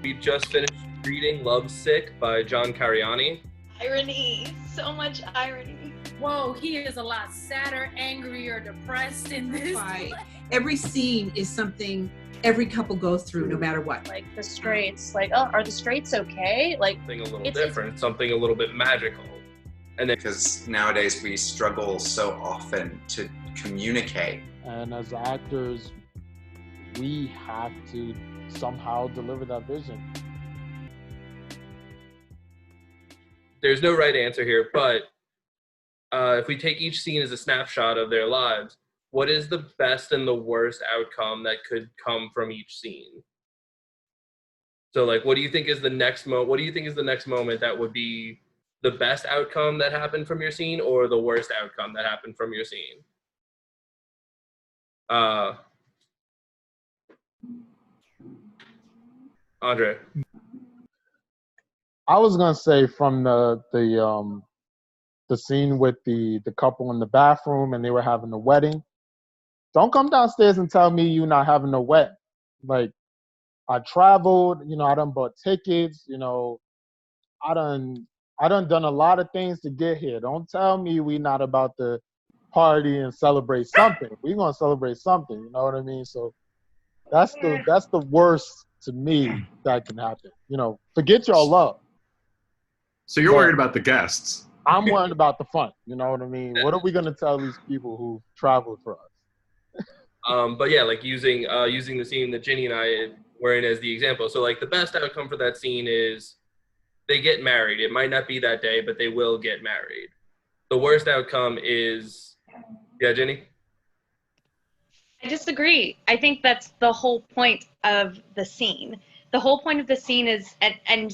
We just finished reading Lovesick by John Cariani. Irony, so much irony. Whoa, he is a lot sadder, angrier, depressed in this. Right. Every scene is something every couple goes through, no matter what. Like the straights, like, oh, are the straights okay? Like Something a little different, something a little bit magical. And then, because nowadays we struggle so often to communicate. And as actors, we have to somehow deliver that vision. there's no right answer here, but if we take each scene as a snapshot of their lives, what is the best and the worst outcome that could come from each scene? So, like, what do you think is the next what do you think is the next moment that would be the best outcome that happened from your scene, or the worst outcome that happened from your scene? Andre. I was gonna say from the scene with the couple in the bathroom and they were having a wedding. Don't come downstairs and tell me you're not having a wedding. Like, I traveled, I done bought tickets, I done done a lot of things to get here. Don't tell me we not about to party and celebrate something. We gonna celebrate something, you know what I mean? So that's the worst to me that can happen. Forget your love. So you're worried about the guests. I'm worried about the fun. You know what I mean? What are we gonna tell these people who traveled for us? But yeah, like using the scene that Ginny and I were in as the example. So like the best outcome for that scene is they get married. It might not be that day, but they will get married. The worst outcome is, yeah, Ginny? I disagree. I think that's the whole point of the scene. The whole point of the scene is, and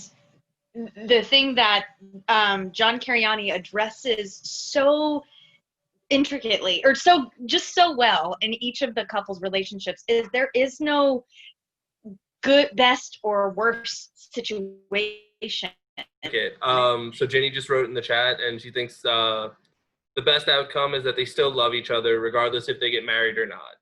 the thing that John Cariani addresses so intricately, or so well in each of the couple's relationships, is there is no good, best, or worst situation. Okay. So Jenny just wrote in the chat, and she thinks the best outcome is that they still love each other, regardless if they get married or not.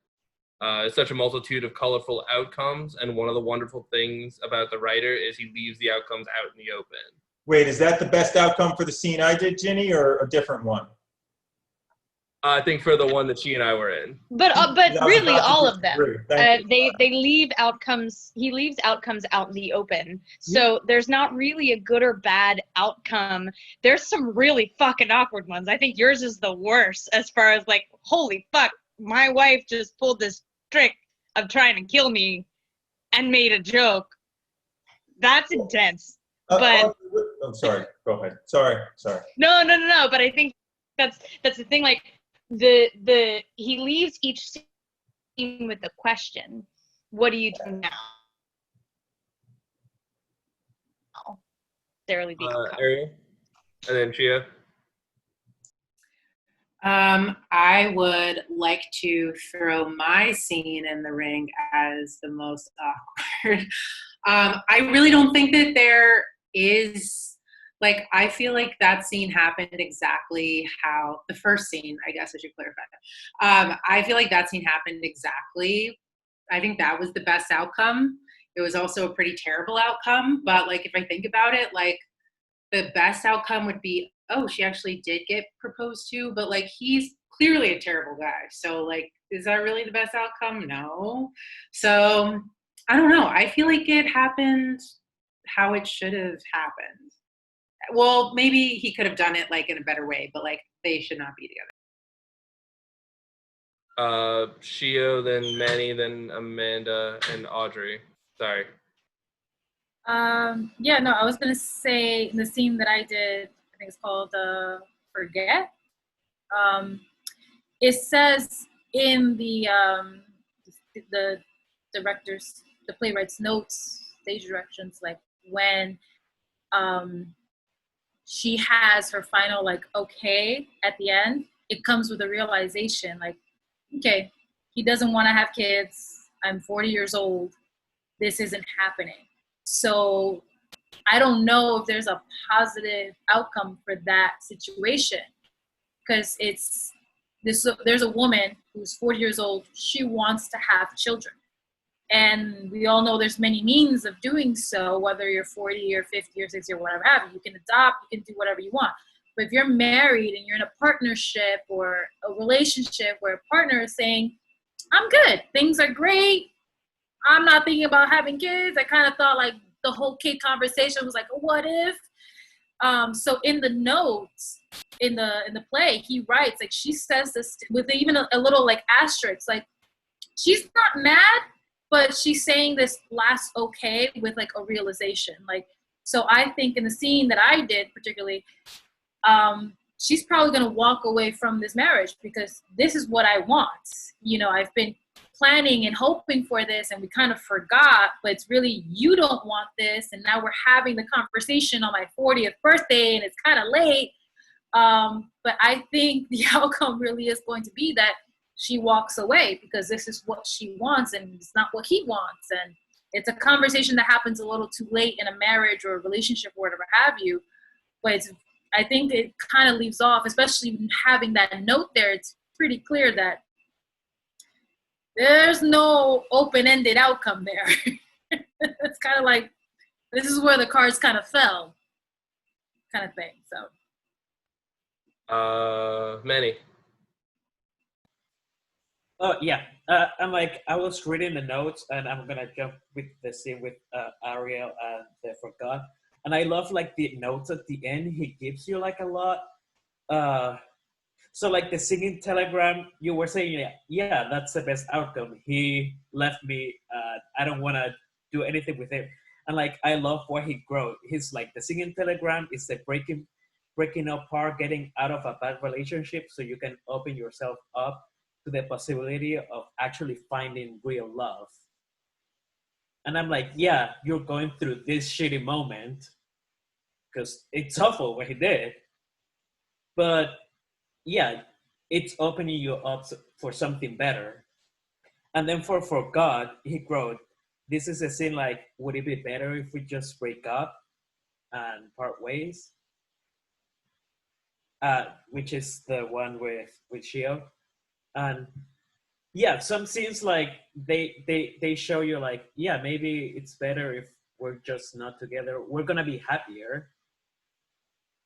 It's such a multitude of colorful outcomes, and one of the wonderful things about the writer is he leaves the outcomes out in the open. Wait, is that the best outcome for the scene I did, Ginny, or a different one? I think for the one that she and I were in. But really, all of them. They leave outcomes. He leaves outcomes out in the open. So there's not really a good or bad outcome. There's some really fucking awkward ones. I think yours is the worst, as far as like, holy fuck, my wife just pulled this trick of trying to kill me and made a joke. That's intense. But I'm sorry. Go ahead. Sorry. No. But I think that's the thing. Like he leaves each scene with a question. What do you do now? Necessarily the outcome. Ariel? And then Chia? I would like to throw my scene in the ring as the most awkward. I really don't think that there is, like, I feel like that scene happened exactly how the first scene, I guess I should clarify. I feel like that scene happened exactly. I think that was the best outcome. It was also a pretty terrible outcome, but like, if I think about it, like, the best outcome would be, oh, she actually did get proposed to, but like, he's clearly a terrible guy. So like, is that really the best outcome? No. So I don't know. I feel like it happened how it should have happened. Well, maybe he could have done it like in a better way, but like, they should not be together. Shio, then Manny, then Amanda, and Audrey. Sorry. I was gonna say in the scene that I did, I think it's called Forget. It says in the director's, the playwright's notes, stage directions, like when she has her final like okay at the end, it comes with a realization like, okay, he doesn't want to have kids. I'm 40 years old. This isn't happening. So I don't know if there's a positive outcome for that situation, because there's a woman who's 40 years old. She wants to have children. And we all know there's many means of doing so, whether you're 40 or 50 or 60 or whatever have you. You can adopt, you can do whatever you want. But if you're married and you're in a partnership or a relationship where a partner is saying, I'm good, things are great, I'm not thinking about having kids. I kind of thought like the whole kid conversation was like, what if? So in the notes, in the play, he writes, like, she says this with even a little like asterisk, like, she's not mad, but she's saying this last okay with like a realization. Like, so I think in the scene that I did particularly, she's probably going to walk away from this marriage because this is what I want. You know, I've been planning and hoping for this and we kind of forgot, but it's really, you don't want this. And now we're having the conversation on my 40th birthday and it's kind of late. But I think the outcome really is going to be that she walks away because this is what she wants and it's not what he wants. And it's a conversation that happens a little too late in a marriage or a relationship or whatever have you. But I think it kind of leaves off, especially having that note there, it's pretty clear that there's no open-ended outcome there. It's kind of like, this is where the cards kind of fell, kind of thing, so. Manny. Oh, yeah. I'm like, I was reading the notes and I'm going to jump with the scene with Ariel and they forgot. And I love like the notes at the end. He gives you like a lot. So like the singing telegram, you were saying, yeah, that's the best outcome. He left me. I don't want to do anything with him. And like, I love what he wrote. He's like, the singing telegram is the breaking apart, getting out of a bad relationship so you can open yourself up to the possibility of actually finding real love. And I'm like, yeah, you're going through this shitty moment because it's awful what he did. But yeah, it's opening you up for something better. And then for God, he wrote, this is a scene like, would it be better if we just break up and part ways? Which is the one with Shio. And yeah, some scenes like they show you like, yeah, maybe it's better if we're just not together. We're gonna be happier.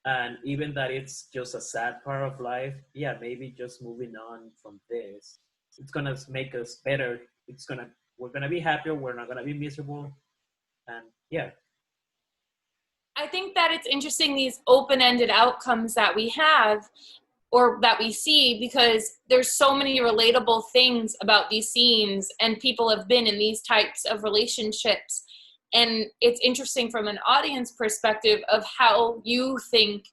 And even that it's just a sad part of life, yeah, maybe just moving on from this, it's gonna make us better. We're gonna be happier. We're not gonna be miserable. And yeah. I think that it's interesting, these open-ended outcomes that we have or that we see, because there's so many relatable things about these scenes and people have been in these types of relationships. And it's interesting from an audience perspective of how you think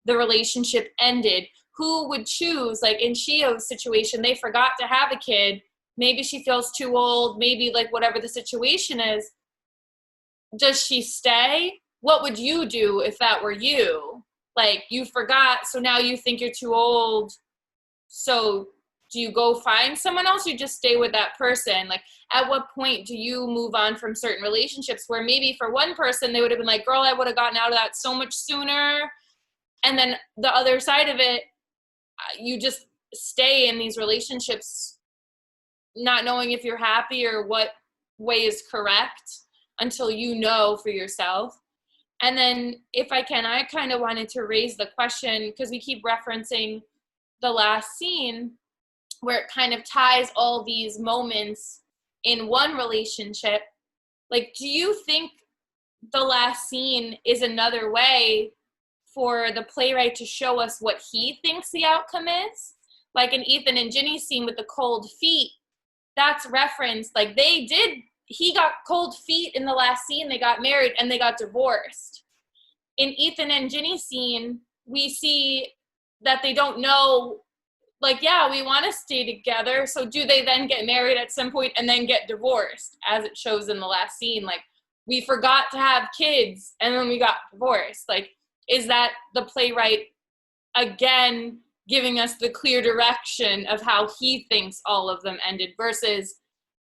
the relationship ended. Who would choose, like in Shio's situation, they forgot to have a kid. Maybe she feels too old, maybe like whatever the situation is. Does she stay? What would you do if that were you? Like, you forgot, so now you think you're too old. So do you go find someone else? You just stay with that person? Like, at what point do you move on from certain relationships where maybe for one person they would have been like, girl, I would have gotten out of that so much sooner. And then the other side of it, you just stay in these relationships not knowing if you're happy or what way is correct until you know for yourself. And then if I can, I kind of wanted to raise the question, because we keep referencing the last scene where it kind of ties all these moments in one relationship. Like, do you think the last scene is another way for the playwright to show us what he thinks the outcome is? Like in Ethan and Ginny's scene with the cold feet, that's referenced, like he got cold feet in the last scene, they got married and they got divorced. In Ethan and Ginny's scene, we see that they don't know, like, yeah, we want to stay together. So do they then get married at some point and then get divorced, as it shows in the last scene? Like, we forgot to have kids and then we got divorced. Like, is that the playwright, again, giving us the clear direction of how he thinks all of them ended versus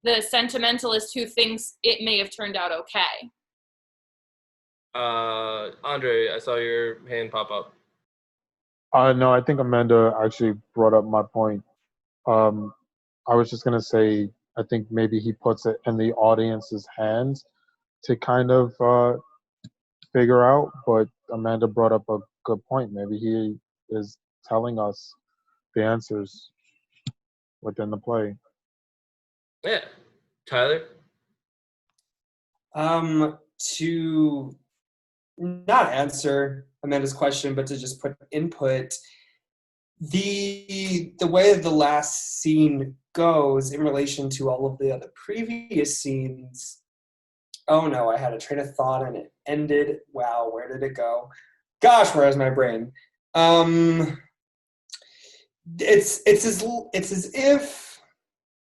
the sentimentalist who thinks it may have turned out okay? Andre, I saw your hand pop up. No, I think Amanda actually brought up my point. I was just gonna say, I think maybe he puts it in the audience's hands to kind of figure out. But Amanda brought up a good point. Maybe he is telling us the answers within the play. Yeah. Tyler? To not answer Amanda's question, but to just put input, the way the last scene goes in relation to all of the other previous scenes. Oh no, I had a train of thought and it ended. Wow, where did it go? Gosh, where is my brain? It's as if,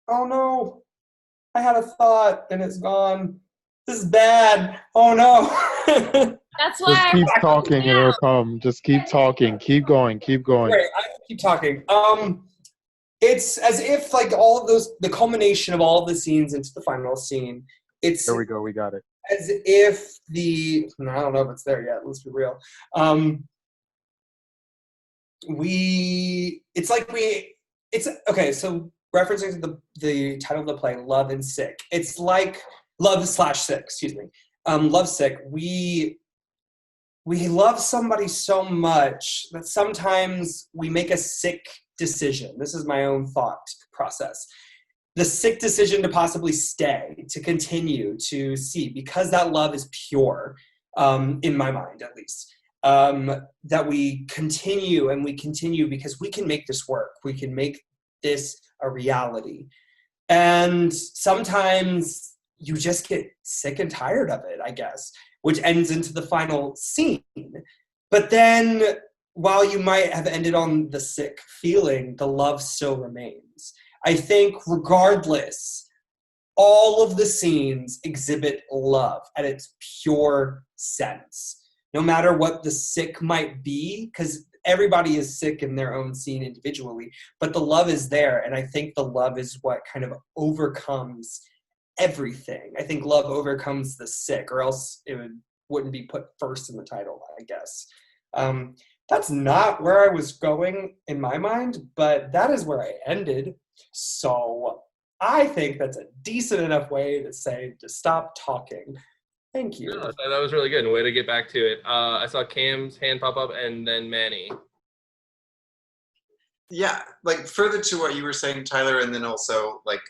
oh no, I had a thought and it's gone. This is bad. Oh no. That's Just why keep talking, it'll come. Just keep talking. Keep going. Keep going. Great, I will keep talking. It's as if like all of those, the culmination of all of the scenes into the final scene. It's There we go. We got it. as if I don't know if it's there yet. Let's be real. It's okay. So referencing to the title of the play, Love and Sick. It's like Love/Sick. Excuse me. Love Sick. We love somebody so much that sometimes we make a sick decision. This is my own thought process. The sick decision to possibly stay, to continue, to see, because that love is pure, in my mind at least, that we continue and we continue because we can make this work. We can make this a reality. And sometimes you just get sick and tired of it, I guess, which ends into the final scene. But then, while you might have ended on the sick feeling, the love still remains. I think regardless, all of the scenes exhibit love at its pure sense. No matter what the sick might be, because everybody is sick in their own scene individually, but the love is there, and I think the love is what kind of overcomes everything. I think love overcomes the sick, or else it wouldn't be put first in the title, I guess. That's not where I was going in my mind, but that is where I ended. So I think that's a decent enough way to say to stop talking. Thank you. No, that was really good. Way to get back to it. I saw Cam's hand pop up and then Manny. Yeah, like further to what you were saying, Tyler, and then also like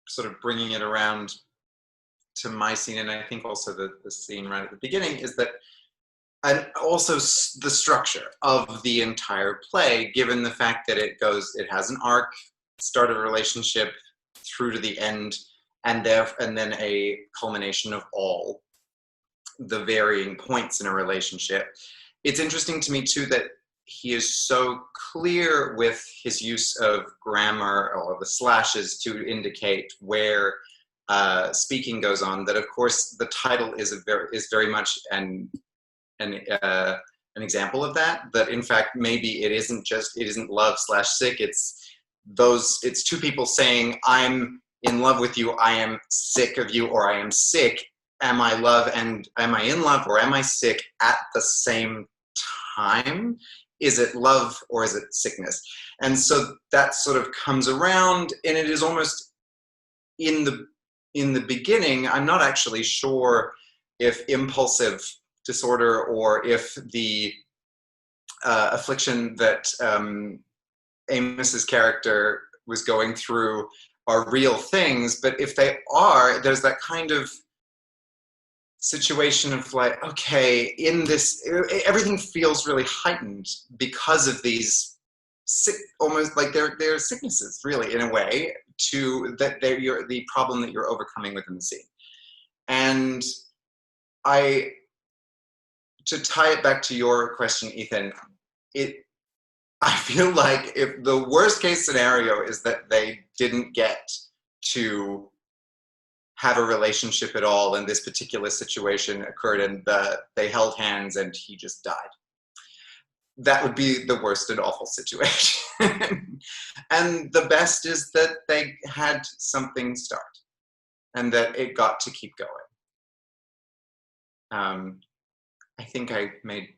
sort of bringing it around to my scene, and I think also the scene right at the beginning, is that, and also the structure of the entire play, given the fact that it has an arc, start of a relationship through to the end, and then a culmination of all the varying points in a relationship. It's interesting to me too that he is so clear with his use of grammar or the slashes to indicate where speaking goes on, that of course the title is very much an example of that, that in fact maybe it isn't love/sick, it's two people saying, I'm in love with you, I am sick of you, or I am sick. Am I in love or am I sick at the same time? Is it love or is it sickness? And so that sort of comes around, and it is almost in the beginning, I'm not actually sure if impulsive disorder or if the affliction that Amos's character was going through are real things, but if they are, there's that kind of situation of like, okay, in this, everything feels really heightened because of these almost like they're sicknesses, really, in a way, to that they're the problem that you're overcoming within the scene. And to tie it back to your question, Ethan, I feel like if the worst case scenario is that they didn't get to have a relationship at all, and this particular situation occurred and they held hands and he just died. That would be the worst and awful situation. And the best is that they had something start and that it got to keep going. I think I made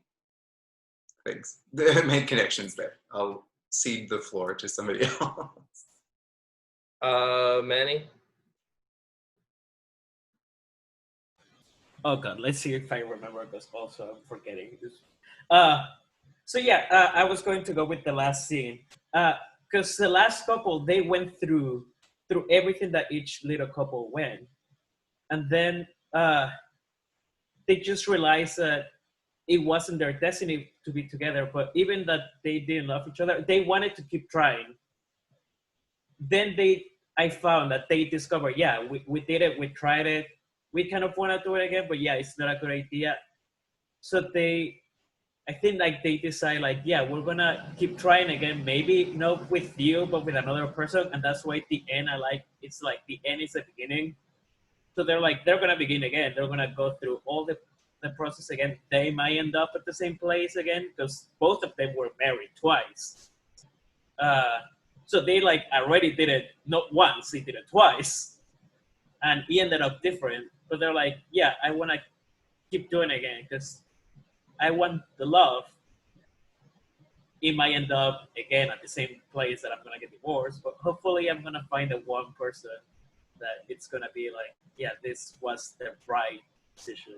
connections there. I'll cede the floor to somebody else. Manny? Oh God, let's see if I remember because also I'm forgetting this. So yeah, I was going to go with the last scene because the last couple they went through everything that each little couple went, and then they just realized that it wasn't their destiny to be together. But even that they didn't love each other, they wanted to keep trying. Then I found that they discovered, yeah, we did it, we tried it, we kind of want to do it again, but yeah, it's not a good idea. So I think like they decide like, yeah, we're gonna keep trying again, maybe not with you, but with another person, and that's why at the end it's like the end is the beginning. So they're gonna begin again. They're gonna go through all the process again. They might end up at the same place again because both of them were married twice. Uh, so they like already did it not once, they did it twice, and he ended up different. But they're like, yeah, I want to keep doing it again because I want the love. It might end up again at the same place that I'm gonna get divorced, but hopefully I'm gonna find the one person that it's gonna be like, yeah, this was the right decision.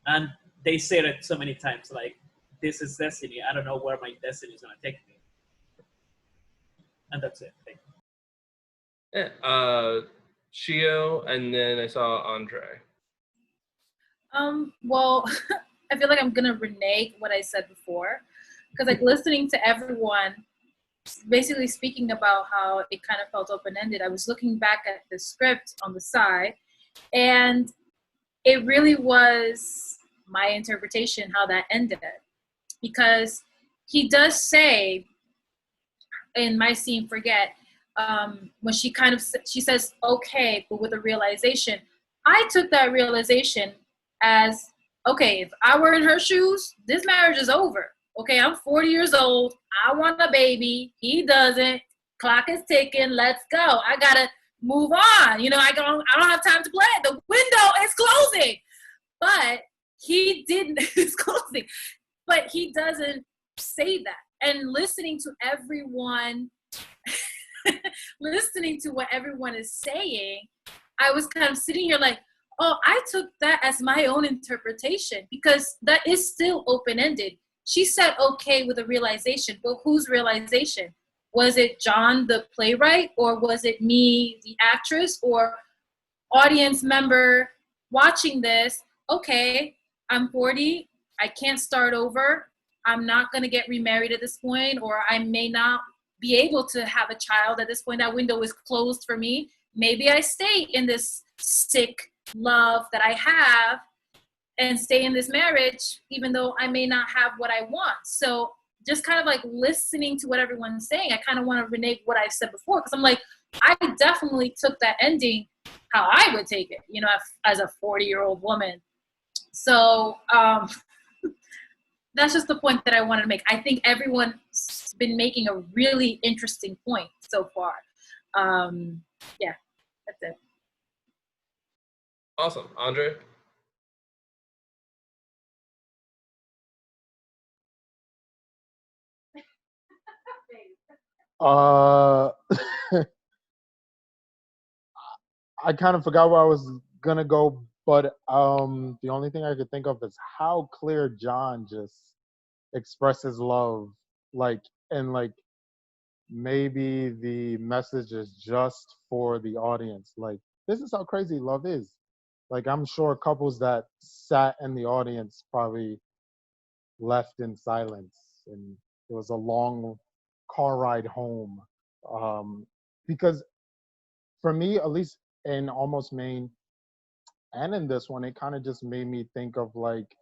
And they said it so many times, like, this is destiny. I don't know where my destiny is gonna take me. And that's it. Thank you. Yeah, Shio, and then I saw Andre. Well, I feel like I'm gonna renege what I said before, because like listening to everyone basically speaking about how it kind of felt open-ended, I was looking back at the script on the side, and it really was my interpretation how that ended, because he does say in my scene, forget, when she says okay, but with a realization. I took that realization as, okay, if I were in her shoes, this marriage is over. Okay, I'm 40 years old. I want a baby. He doesn't. Clock is ticking. Let's go. I gotta move on. I don't have time to play. The window is closing. But he didn't. It's closing. But he doesn't say that. And listening to everyone, listening to what everyone is saying, I was kind of sitting here like, oh, I took that as my own interpretation, because that is still open-ended. She said okay with a realization, but whose realization? Was it John, the playwright, or was it me, the actress, or audience member watching this? Okay, I'm 40. I can't start over. I'm not going to get remarried at this point, or I may not be able to have a child at this point. That window is closed for me. Maybe I stay in this sick love that I have and stay in this marriage, even though I may not have what I want. So just kind of like listening to what everyone's saying, I kind of want to renege what I said before, because I'm like, I definitely took that ending how I would take it, as a 40-year-old woman. So that's just the point that I wanted to make. I think everyone's been making a really interesting point so far. Yeah, that's it. Awesome. Andre? I kind of forgot where I was gonna go, but the only thing I could think of is how clear John just expresses love, and maybe the message is just for the audience. Like, this is how crazy love is. Like, I'm sure couples that sat in the audience probably left in silence, and it was a long car ride home. Because for me, at least in Almost Maine and in this one, it kind of just made me think of like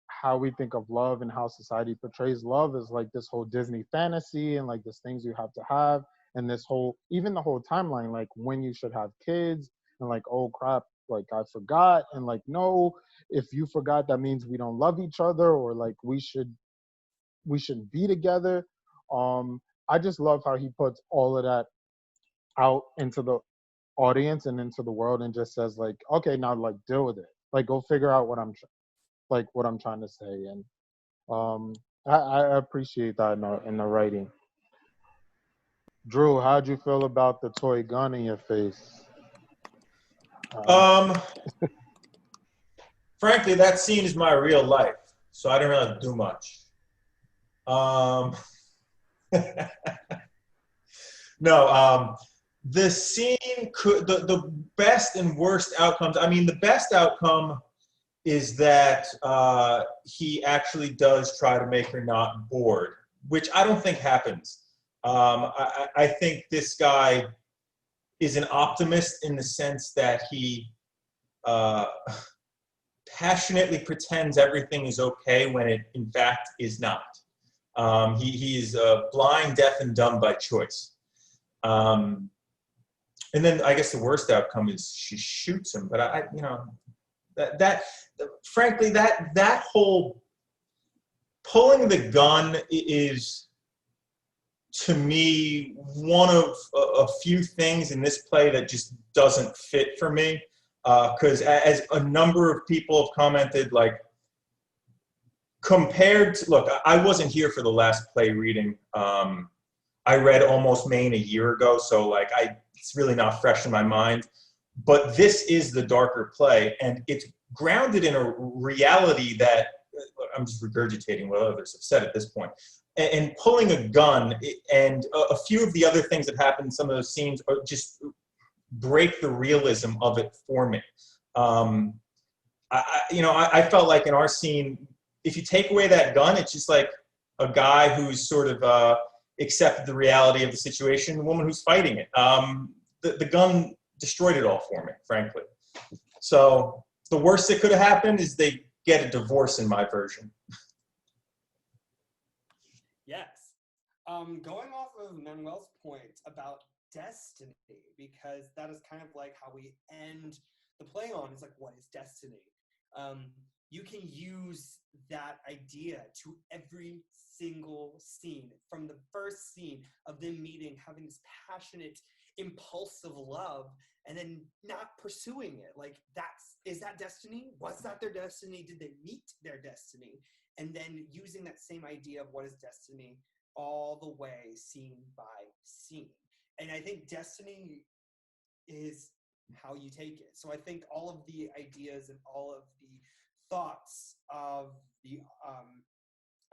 how we think of love and how society portrays love is like this whole Disney fantasy and like this things you have to have, and this whole, even the whole timeline, like when you should have kids, and like, oh crap, like I forgot, and like, no, if you forgot, that means we don't love each other, or like we should be together. I just love how he puts all of that out into the audience and into the world, and just says like, okay, now like deal with it, like go figure out what I'm trying to say. And I appreciate that in the writing. Drew, how'd you feel about the toy gun in your face? Frankly, that scene is my real life, so I didn't really do much. No, the scene could the best and worst outcomes. I mean, the best outcome is that he actually does try to make her not bored, which I don't think happens. I think this guy is an optimist in the sense that he passionately pretends everything is okay when it in fact is not. He is blind, deaf, and dumb by choice. And then I guess the worst outcome is she shoots him. But that frankly, that whole pulling the gun is, to me, one of a few things in this play that just doesn't fit for me. Because as a number of people have commented, like, compared to, look, I wasn't here for the last play reading. I read Almost Maine a year ago, so like it's really not fresh in my mind. But this is the darker play, and it's grounded in a reality that I'm just regurgitating what others have said at this point. And pulling a gun and a few of the other things that happen in some of those scenes are just break the realism of it for me. I felt like in our scene, if you take away that gun, it's just like a guy who's sort of accepted the reality of the situation, the woman who's fighting it. The gun destroyed it all for me, frankly. So the worst that could have happened is they get a divorce in my version. Yes. Going off of Manuel's point about destiny, because that is kind of like how we end the play on, is like, what is destiny? You can use that idea to every single scene, from the first scene of them meeting, having this passionate, impulsive love, and then not pursuing it. Like, is that destiny? Was that their destiny? Did they meet their destiny? And then using that same idea of what is destiny all the way, scene by scene. And I think destiny is how you take it. So I think all of the ideas and all of the thoughts of the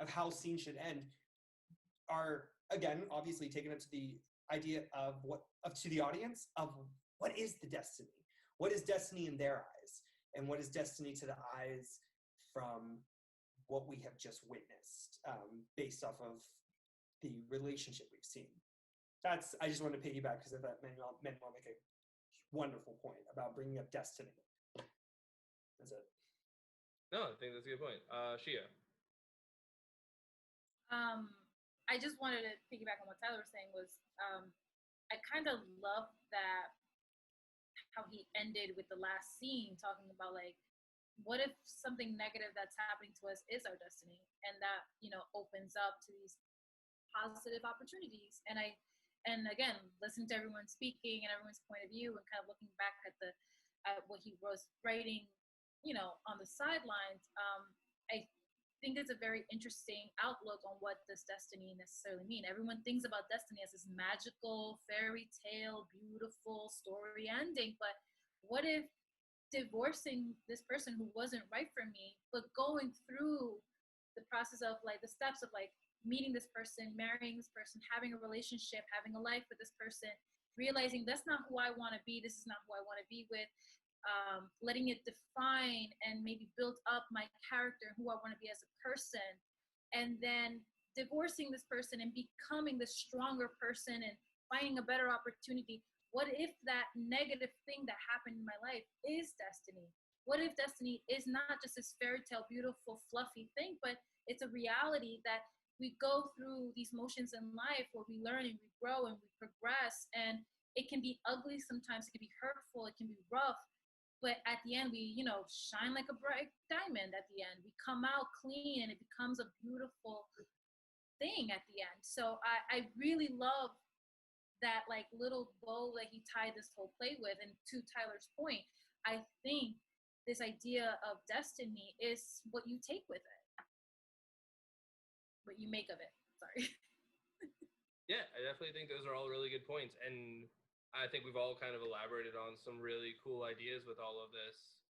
of how scenes should end are, again, obviously taken up to the idea of to the audience of what is the destiny? What is destiny in their eyes? And what is destiny to the eyes from what we have just witnessed, based off of the relationship we've seen. I just want to piggyback because of that. Manuel make a wonderful point about bringing up destiny. That's it. No, I think that's a good point. Shia. I just wanted to piggyback on what Tyler was saying. I kind of love that how he ended with the last scene, talking about, like, what if something negative that's happening to us is our destiny, and that opens up to these positive opportunities. And again, listening to everyone speaking and everyone's point of view, and kind of looking back at what he was writing, on the sidelines, I think it's a very interesting outlook on what does destiny necessarily mean. Everyone thinks about destiny as this magical fairy tale, beautiful story ending, but what if divorcing this person who wasn't right for me, but going through the process of, like, the steps of, like, meeting this person, marrying this person, having a relationship, having a life with this person, realizing that's not who I want to be, this is not who I want to be with, letting it define and maybe build up my character, who I want to be as a person, and then divorcing this person and becoming the stronger person and finding a better opportunity. What if that negative thing that happened in my life is destiny? What if destiny is not just this fairy tale, beautiful, fluffy thing, but it's a reality that we go through these motions in life where we learn and we grow and we progress, and it can be ugly sometimes, it can be hurtful, it can be rough, but at the end we shine like a bright diamond. At the end we come out clean and it becomes a beautiful thing at the end. So I really love that, like, little bow that he tied this whole play with. And to Tyler's point, I think this idea of destiny is what you take with it, what you make of it. Sorry. Yeah, I definitely think those are all really good points. And I think we've all kind of elaborated on some really cool ideas with all of this.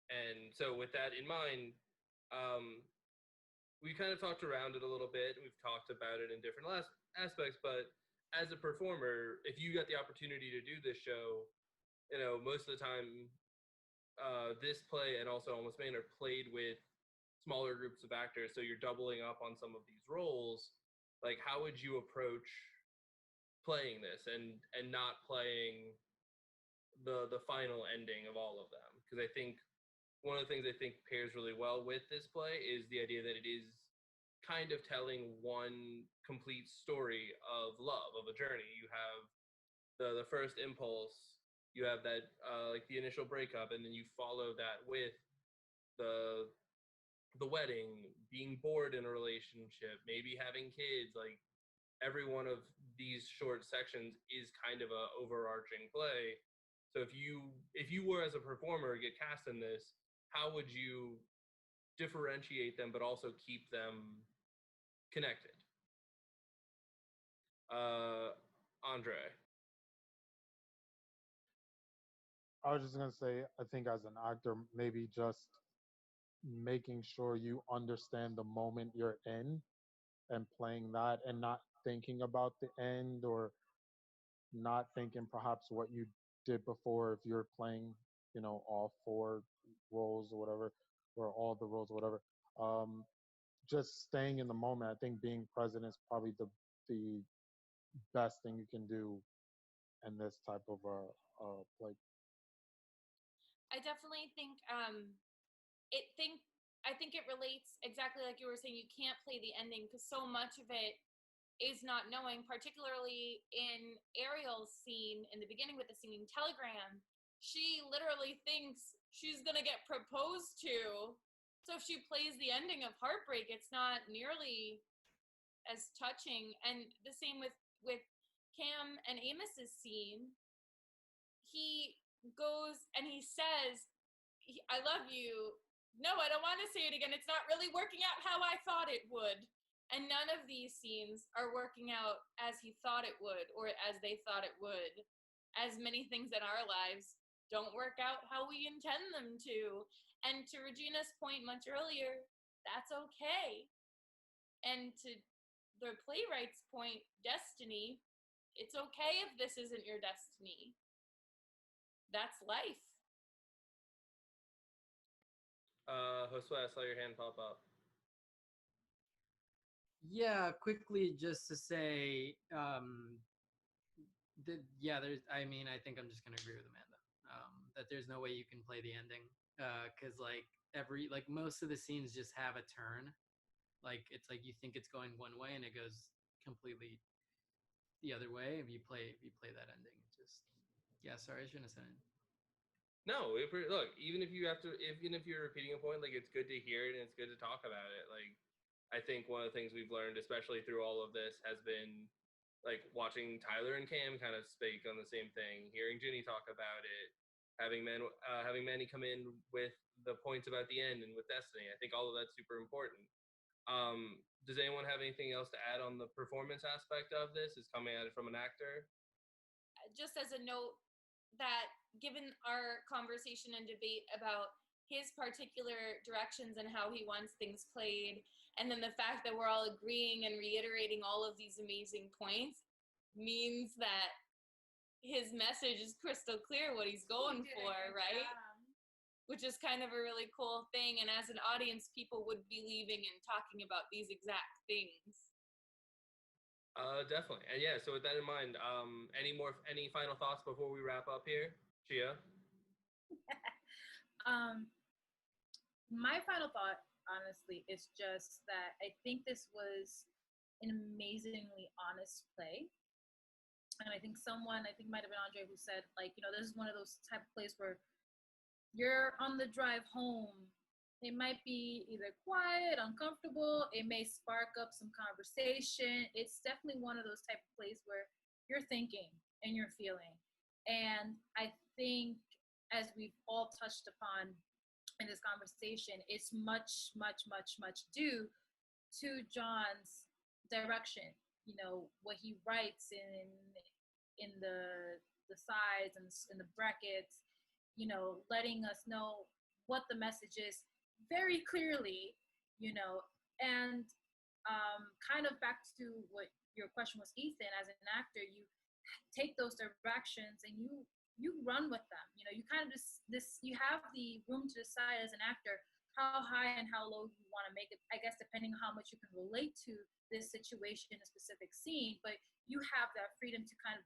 And so with that in mind, we kind of talked around it a little bit, and we've talked about it in different aspects, but as a performer, if you got the opportunity to do this show, most of the time, this play and also Almost Maine are played with smaller groups of actors, so you're doubling up on some of these roles. Like, how would you approach playing this and not playing the final ending of all of them? Because I think one of the things I think pairs really well with this play is the idea that it is kind of telling one complete story of love, of a journey. You have the first impulse, you have that like the initial breakup, and then you follow that with the wedding, being bored in a relationship, maybe having kids. Like, every one of these short sections is kind of a overarching play. So if you were as a performer get cast in this, how would you differentiate them but also keep them connected? Andre. I was just gonna say, I think as an actor, maybe just making sure you understand the moment you're in and playing that, and not thinking about the end, or not thinking perhaps what you did before if you're playing, all four roles or whatever, or all the roles or whatever. Just staying in the moment. I think being present is probably the best thing you can do in this type of play. I definitely think I think it relates exactly like you were saying. You can't play the ending because so much of it is not knowing, particularly in Ariel's scene in the beginning with the singing telegram. She literally thinks she's gonna get proposed to. So if she plays the ending of heartbreak, it's not nearly as touching. And the same with Cam and Amos's scene. He goes and he says, I love you. No, I don't want to say it again. It's not really working out how I thought it would. And none of these scenes are working out as he thought it would, or as they thought it would. As many things in our lives don't work out how we intend them to. And to Regina's point much earlier, that's okay. And to the playwright's point, destiny, it's okay if this isn't your destiny. That's life. Josue, I saw your hand pop up. Yeah, quickly just to say, I think I'm just gonna agree with Amanda. That there's no way you can play the ending, because most of the scenes just have a turn. Like, it's like you think it's going one way and it goes completely the other way. If you play that ending, sorry, I shouldn't have said it. No, look, even if you're repeating a point, like, it's good to hear it and it's good to talk about it. Like, I think one of the things we've learned, especially through all of this, has been like watching Tyler and Cam kind of speak on the same thing, hearing Ginny talk about it, having Manny come in with the points about the end and with Destiny. I think all of that's super important. Does anyone have anything else to add on the performance aspect of this? Is coming at it from an actor? Just as a note, that given our conversation and debate about his particular directions and how he wants things played, and then the fact that we're all agreeing and reiterating all of these amazing points, means that his message is crystal clear what he's going for, right? Which is kind of a really cool thing. And as an audience, people would be leaving and talking about these exact things. Definitely. And yeah, so with that in mind, any final thoughts before we wrap up here? Chia? My final thought, honestly, is just that I think this was an amazingly honest play. And I think it might have been Andre who said, like, this is one of those type of plays where you're on the drive home. It might be either quiet, uncomfortable. It may spark up some conversation. It's definitely one of those type of plays where you're thinking and you're feeling. And I think, as we've all touched upon in this conversation, it's much, much, much, much due to John's direction. you know, what he writes in the sides and in the brackets, you know, letting us know what the message is very clearly, you know, and kind of back to what your question was, Ethan, as an actor, you take those directions and you run with them. You know, you kind of you have the room to decide as an actor how high and how low you want to make it, I guess, depending on how much you can relate to this situation in a specific scene, but you have that freedom to kind of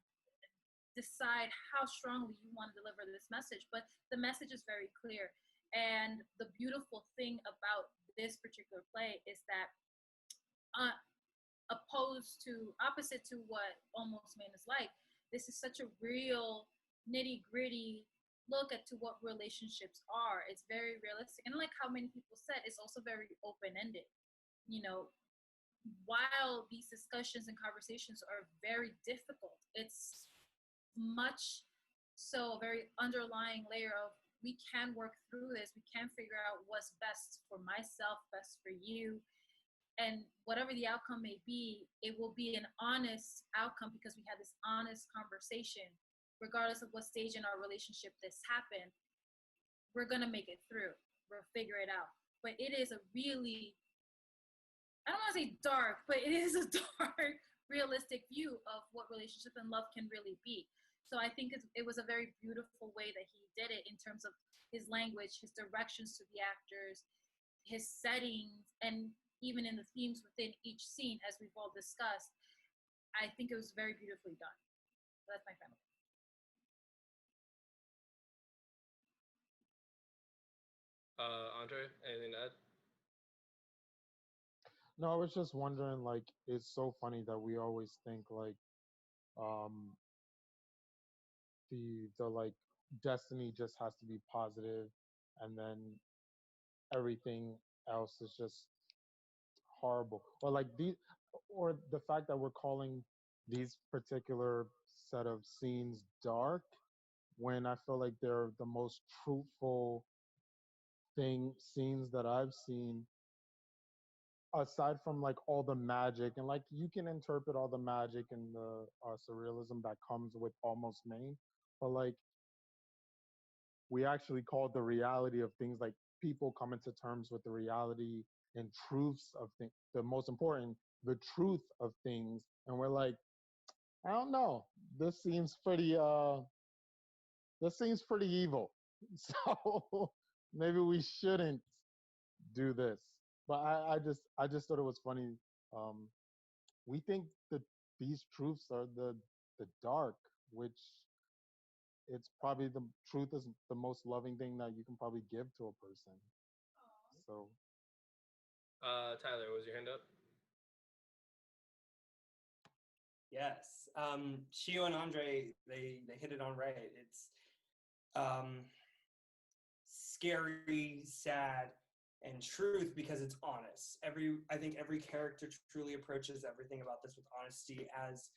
decide how strongly you want to deliver this message. But the message is very clear. And the beautiful thing about this particular play is that opposite to what Almost Man is like, this is such a real nitty gritty look at to what relationships are. It's very realistic, and like how many people said, it's also very open-ended. You know, while these discussions and conversations are very difficult, it's much so a very underlying layer of, we can work through this, we can figure out what's best for myself, best for you, and whatever the outcome may be, it will be an honest outcome because we had this honest conversation. Regardless of what stage in our relationship this happened, we're gonna make it through. We'll figure it out. But it is a really, I don't wanna say dark, but it is a dark, realistic view of what relationship and love can really be. So I think it was a very beautiful way that he did it in terms of his language, his directions to the actors, his settings, and even in the themes within each scene, as we've all discussed. I think it was very beautifully done. That's my final. Andre, anything to add? No, I was just wondering, like, it's so funny that we always think like the like destiny just has to be positive, and then everything else is just horrible. Or like or the fact that we're calling these particular set of scenes dark, when I feel like they're the most truthful scenes that I've seen, aside from like all the magic, and like you can interpret all the magic and the surrealism that comes with Almost Maine, but like we actually called the reality of things, like people coming to terms with the reality and truths of things, the most important, the truth of things, and we're like, I don't know, this seems pretty evil. So maybe we shouldn't do this. But I just thought it was funny. We think that these truths are the dark, which it's probably the truth is the most loving thing that you can probably give to a person. So Tyler, was your hand up? Yes. Shio and Andre, they hit it on right. It's scary, sad, and truth because it's honest. I think every character truly approaches everything about this with honesty, as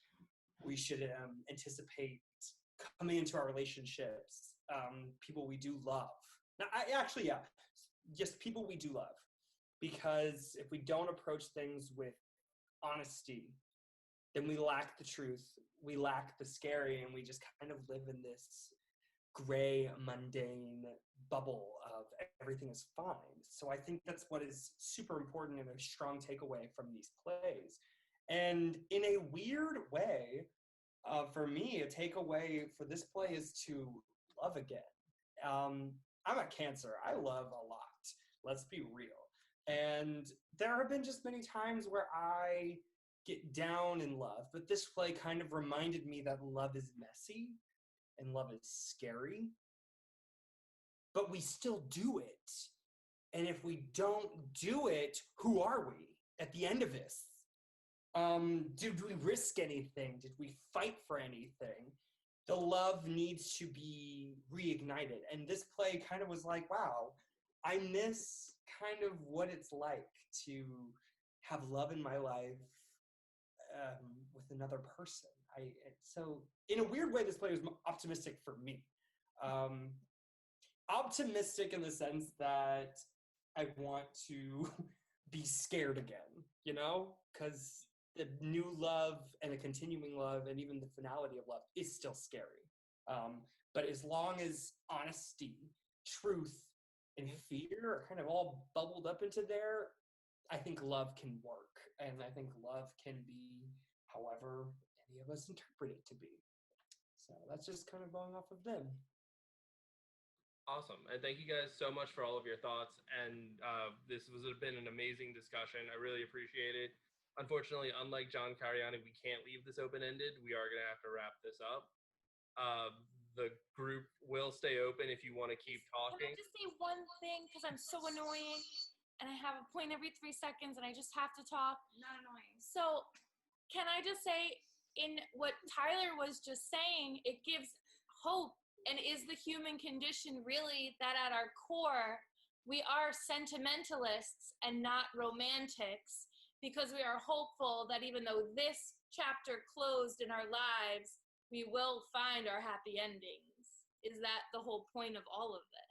we should anticipate coming into our relationships. People we do love. Now, just people we do love. Because if we don't approach things with honesty, then we lack the truth, we lack the scary, and we just kind of live in this gray, mundane bubble of everything is fine. So I think that's what is super important and a strong takeaway from these plays. And in a weird way, for me, a takeaway for this play is to love again. I'm a Cancer. I love a lot. Let's be real. And there have been just many times where I get down in love, but this play kind of reminded me that love is messy and love is scary, but we still do it. And if we don't do it, who are we at the end of this? Did we risk anything? Did we fight for anything? The love needs to be reignited. And this play kind of was like, wow, I miss kind of what it's like to have love in my life with another person. So in a weird way, this play was optimistic for me. Optimistic in the sense that I want to be scared again, you know? Because the new love and the continuing love and even the finality of love is still scary. But as long as honesty, truth, and fear are kind of all bubbled up into there, I think love can work. And I think love can be however any of us interpret it to be. So that's just kind of going off of them. Awesome. And thank you guys so much for all of your thoughts. And this has been an amazing discussion. I really appreciate it. Unfortunately, unlike John Cariani, we can't leave this open-ended. We are going to have to wrap this up. The group will stay open if you want to keep talking. Can I just say one thing? Because I'm so annoying and I have a point every 3 seconds and I just have to talk. Not annoying. So can I just say, in what Tyler was just saying, it gives hope. And is the human condition really that at our core, we are sentimentalists and not romantics, because we are hopeful that even though this chapter closed in our lives, we will find our happy endings. Is that the whole point of all of this?